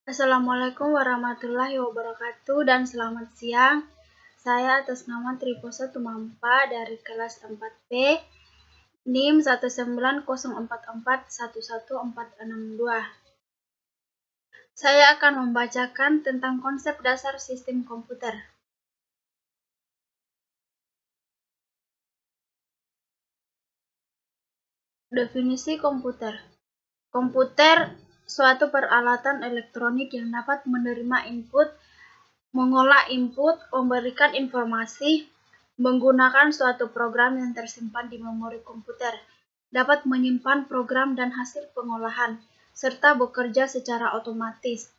Assalamualaikum warahmatullahi wabarakatuh dan selamat siang. Saya atas nama Triposa Tumampa dari kelas 4B, NIM 19044111462. Saya akan membacakan tentang konsep dasar sistem komputer. Definisi komputer. Komputer suatu peralatan elektronik yang dapat menerima input, mengolah input, memberikan informasi, menggunakan suatu program yang tersimpan di memori komputer, dapat menyimpan program dan hasil pengolahan, serta bekerja secara otomatis.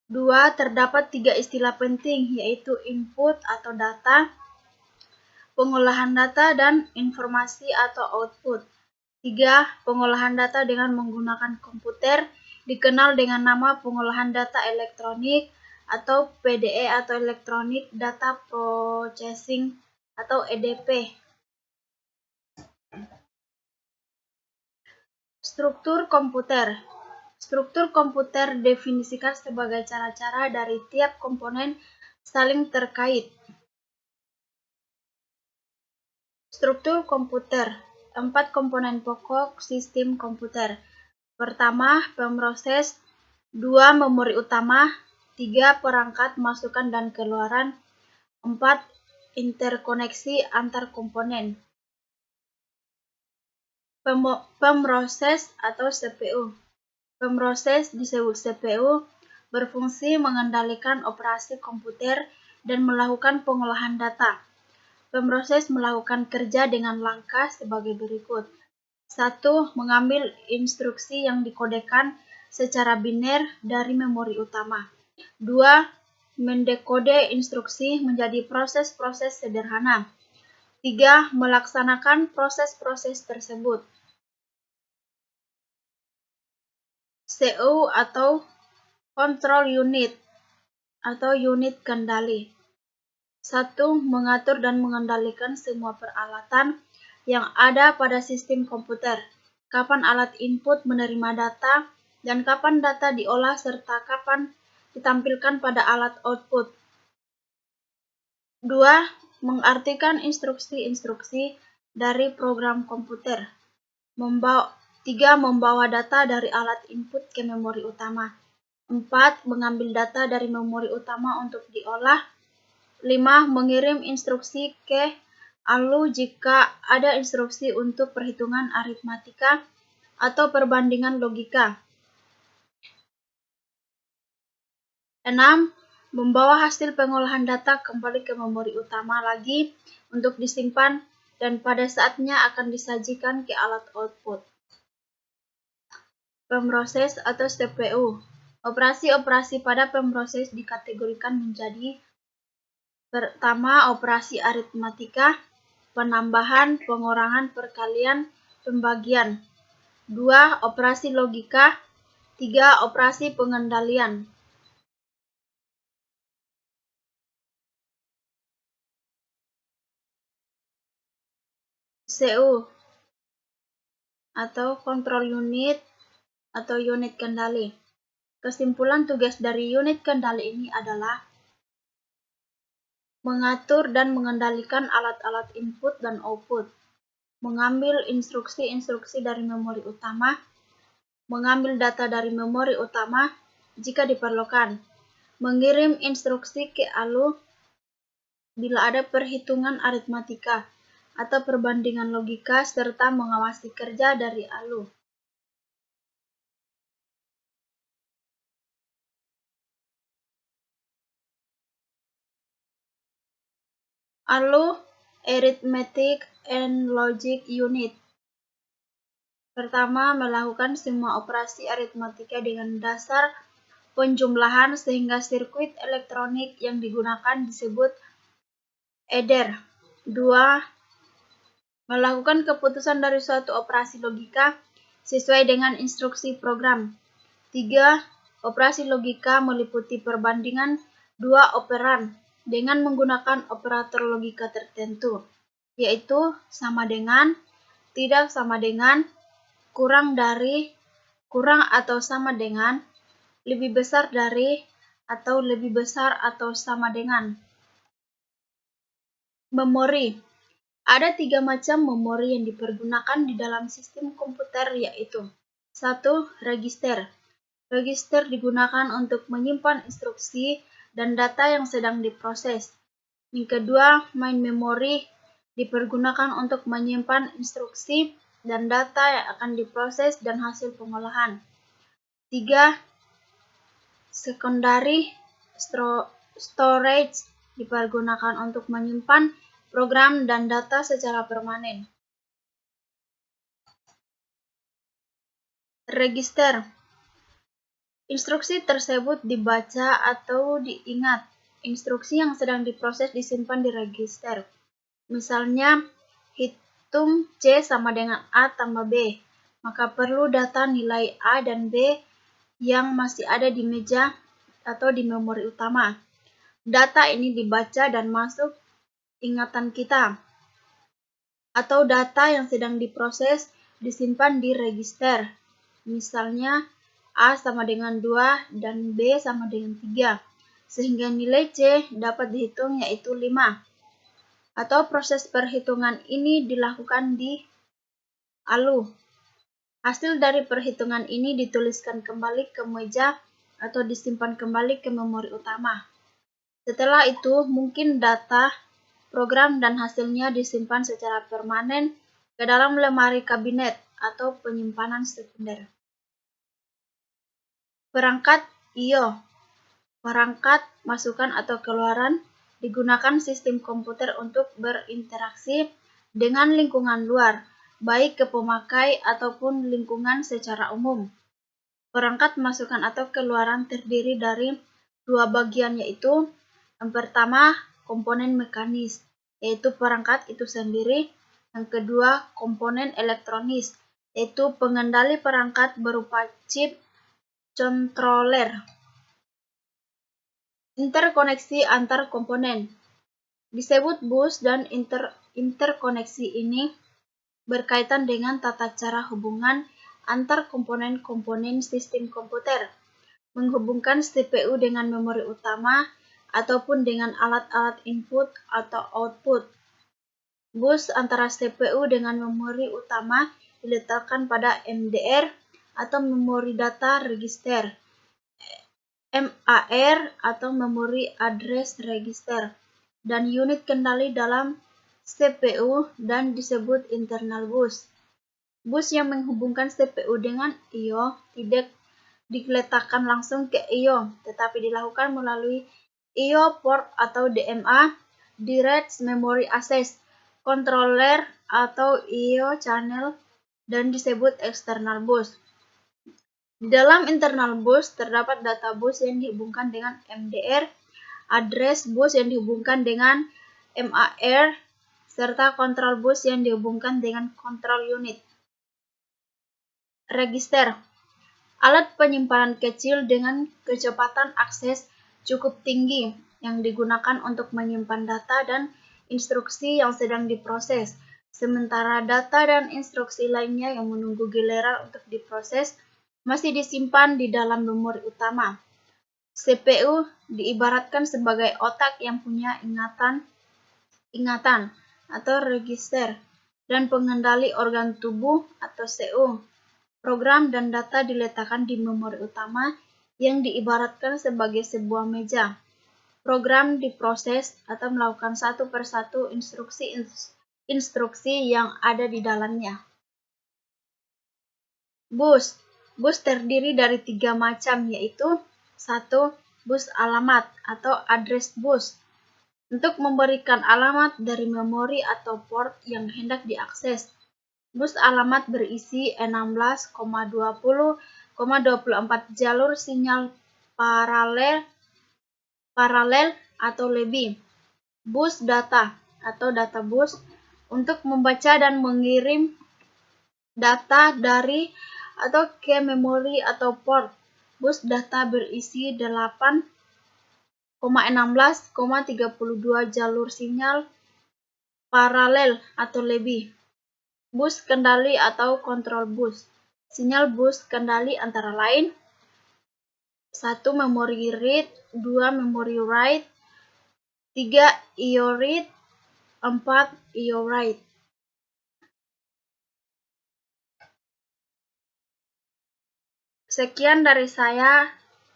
2. Terdapat 3 istilah penting, yaitu input atau data, pengolahan data, dan informasi atau output. 3. Pengolahan data dengan menggunakan komputer dikenal dengan nama pengolahan data elektronik atau PDE atau Electronic Data Processing atau EDP. Struktur komputer. Struktur komputer definisikan sebagai cara-cara dari tiap komponen saling terkait. Struktur komputer. 4 komponen pokok sistem komputer. Pertama, pemroses. 2. Memori utama. 3. Perangkat masukan dan keluaran. 4. Interkoneksi antar komponen. Pemroses atau CPU. Pemroses disebut CPU, berfungsi mengendalikan operasi komputer dan melakukan pengolahan data. Pemroses melakukan kerja dengan langkah sebagai berikut. 1. Mengambil instruksi yang dikodekan secara biner dari memori utama. 2. Mendekode instruksi menjadi proses-proses sederhana. 3. Melaksanakan proses-proses tersebut. CU atau Control Unit atau unit kendali. 1. Mengatur dan mengendalikan semua peralatan yang ada pada sistem komputer. Kapan alat input menerima data dan kapan data diolah serta kapan ditampilkan pada alat output. 2. Mengartikan instruksi-instruksi dari program komputer. 3. Membawa data dari alat input ke memori utama. 4. Mengambil data dari memori utama untuk diolah. 5. Mengirim instruksi ke ALU jika ada instruksi untuk perhitungan aritmatika atau perbandingan logika. 6. Membawa hasil pengolahan data kembali ke memori utama lagi untuk disimpan dan pada saatnya akan disajikan ke alat output. Pemroses atau CPU. Operasi-operasi pada pemroses dikategorikan menjadi: pertama, operasi aritmatika, penambahan, pengurangan, perkalian, pembagian. 2. Operasi logika. 3. Operasi pengendalian. CU atau Control Unit atau unit kendali. Kesimpulan tugas dari unit kendali ini adalah mengatur dan mengendalikan alat-alat input dan output, mengambil instruksi-instruksi dari memori utama, mengambil data dari memori utama jika diperlukan, mengirim instruksi ke ALU bila ada perhitungan aritmatika atau perbandingan logika, serta mengawasi kerja dari ALU. ALU Arithmetic and Logic Unit. Pertama, melakukan semua operasi aritmatika dengan dasar penjumlahan sehingga sirkuit elektronik yang digunakan disebut adder. 2. Melakukan keputusan dari suatu operasi logika sesuai dengan instruksi program. 3. Operasi logika meliputi perbandingan dua operan dengan menggunakan operator logika tertentu, yaitu sama dengan, tidak sama dengan, kurang dari, kurang atau sama dengan, lebih besar dari, atau lebih besar atau sama dengan. Memori. Ada 3 macam memori yang dipergunakan di dalam sistem komputer, yaitu 1. Register. Register digunakan untuk menyimpan instruksi dan data yang sedang diproses. Yang kedua, main memory dipergunakan untuk menyimpan instruksi dan data yang akan diproses dan hasil pengolahan. 3. Secondary storage dipergunakan untuk menyimpan program dan data secara permanen. Register. Instruksi tersebut dibaca atau diingat. Instruksi yang sedang diproses disimpan di register. Misalnya, hitung C sama dengan A tambah B. Maka perlu data nilai A dan B yang masih ada di meja atau di memori utama. Data ini dibaca dan masuk ingatan kita. Atau data yang sedang diproses disimpan di register. Misalnya, A sama dengan 2 dan B sama dengan 3, sehingga nilai C dapat dihitung yaitu 5. Atau proses perhitungan ini dilakukan di ALU. Hasil dari perhitungan ini dituliskan kembali ke meja atau disimpan kembali ke memori utama. Setelah itu, mungkin data, program, dan hasilnya disimpan secara permanen ke dalam lemari kabinet atau penyimpanan sekunder. Perangkat I/O. Perangkat masukan atau keluaran digunakan sistem komputer untuk berinteraksi dengan lingkungan luar, baik ke pemakai ataupun lingkungan secara umum. Perangkat masukan atau keluaran terdiri dari 2 bagian, yaitu yang pertama, komponen mekanis, yaitu perangkat itu sendiri. Yang kedua, komponen elektronis, yaitu pengendali perangkat berupa chip, controller. Interkoneksi antar komponen disebut bus, dan interkoneksi ini berkaitan dengan tata cara hubungan antar komponen-komponen sistem komputer, menghubungkan CPU dengan memori utama ataupun dengan alat-alat input atau output. Bus antara CPU dengan memori utama diletakkan pada MDR atau memori data register, MAR atau Memory Address Register, dan unit kendali dalam CPU dan disebut internal bus. Bus yang menghubungkan CPU dengan I/O tidak diletakkan langsung ke I/O, tetapi dilakukan melalui I/O port atau DMA, Direct Memory Access Controller atau I/O channel, dan disebut external bus. Di dalam internal bus terdapat data bus yang dihubungkan dengan MDR, address bus yang dihubungkan dengan MAR, serta control bus yang dihubungkan dengan control unit. Register. Alat penyimpanan kecil dengan kecepatan akses cukup tinggi yang digunakan untuk menyimpan data dan instruksi yang sedang diproses, sementara data dan instruksi lainnya yang menunggu giliran untuk diproses masih disimpan di dalam memori utama. CPU diibaratkan sebagai otak yang punya ingatan atau register dan pengendali organ tubuh atau CU. Program dan data diletakkan di memori utama yang diibaratkan sebagai sebuah meja. Program diproses atau melakukan satu persatu instruksi yang ada di dalamnya. Bus. Bus terdiri dari 3 macam, yaitu 1. Bus alamat atau address bus, untuk memberikan alamat dari memori atau port yang hendak diakses. Bus alamat berisi 16,20,24 jalur sinyal paralel atau lebih. Bus data atau data bus, untuk membaca dan mengirim data dari atau ke memori atau port. Bus data berisi 8,16,32 jalur sinyal paralel atau lebih. Bus kendali atau kontrol bus. Sinyal bus kendali antara lain 1 memory read, 2 memory write, 3 IO read, 4 IO write. Sekian dari saya.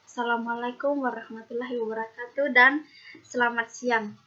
Assalamualaikum warahmatullahi wabarakatuh dan selamat siang.